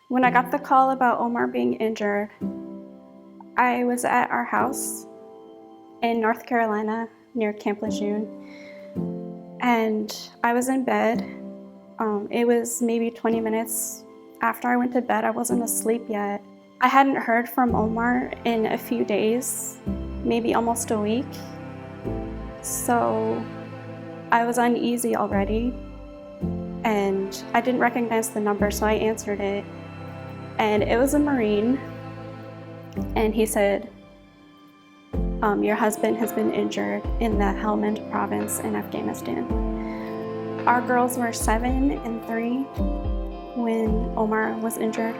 When I got the call about Omar being injured, I was at our house in North Carolina near Camp Lejeune, and I was in bed. It was maybe 20 minutes after I went to bed. I wasn't asleep yet. I hadn't heard from Omar in a few days, maybe almost a week. So I was uneasy already, and I didn't recognize the number, so I answered it. And it was a Marine, and he said, your husband has been injured in the Helmand province in Afghanistan. Our girls were 7 and 3 when Omar was injured.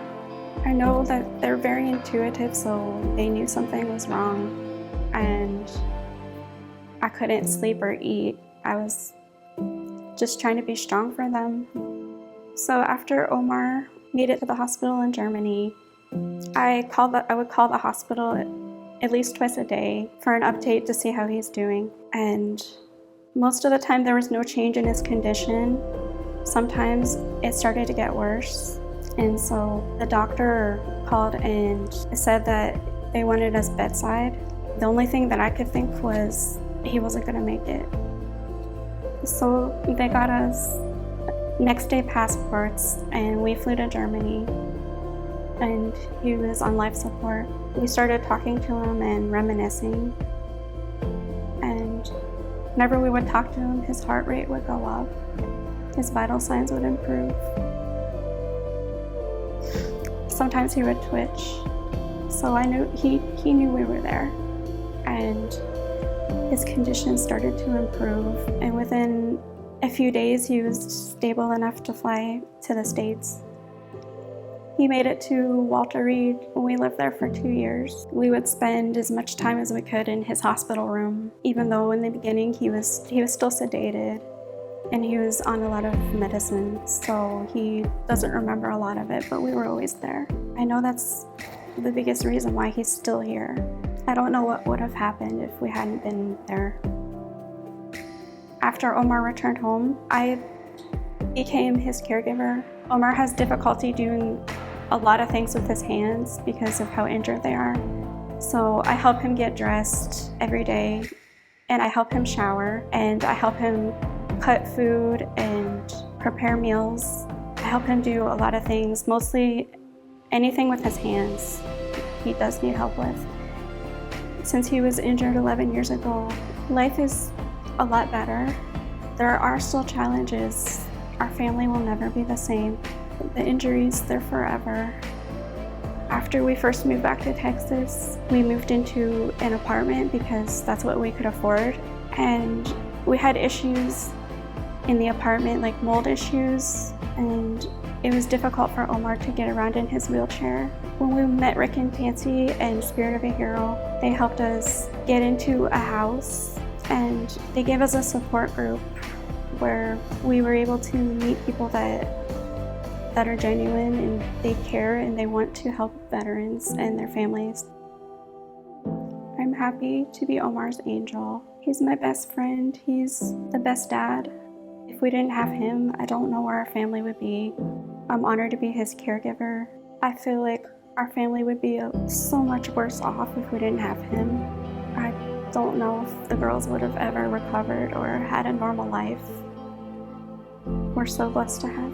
I know that they're very intuitive, so they knew something was wrong, and I couldn't sleep or eat. I was just trying to be strong for them. So after Omar made it to the hospital in Germany, I would call the hospital at least twice a day for an update to see how he's doing. And most of the time there was no change in his condition. Sometimes it started to get worse. And so the doctor called and said that they wanted us bedside. The only thing that I could think was he wasn't gonna make it. So they got us next day passports and we flew to Germany, and he was on life support. We started talking to him and reminiscing, and whenever we would talk to him, his heart rate would go up, his vital signs would improve. Sometimes he would twitch, so I knew he knew we were there, and his condition started to improve, and within a few days he was stable enough to fly to the States. He made it to Walter Reed. We lived there for 2 years. We would spend as much time as we could in his hospital room, even though in the beginning he was still sedated and he was on a lot of medicine, so he doesn't remember a lot of it, but we were always there. I know that's the biggest reason why he's still here. I don't know what would have happened if we hadn't been there. After Omar returned home, I became his caregiver. Omar has difficulty doing a lot of things with his hands because of how injured they are. So I help him get dressed every day, and I help him shower, and I help him cut food and prepare meals. I help him do a lot of things, mostly anything with his hands he does need help with. Since he was injured 11 years ago, life is a lot better. There are still challenges. Our family will never be the same. The injuries, they're forever. After we first moved back to Texas, we moved into an apartment because that's what we could afford. And we had issues in the apartment, like mold issues, and it was difficult for Omar to get around in his wheelchair. When we met Rick and Nancy and Spirit of a Hero, they helped us get into a house, and they gave us a support group where we were able to meet people that are genuine, and they care and they want to help veterans and their families. I'm happy to be Omar's angel. He's my best friend. He's the best dad. If we didn't have him, I don't know where our family would be. I'm honored to be his caregiver. I feel like our family would be so much worse off if we didn't have him. I don't know if the girls would have ever recovered or had a normal life. We're so blessed to have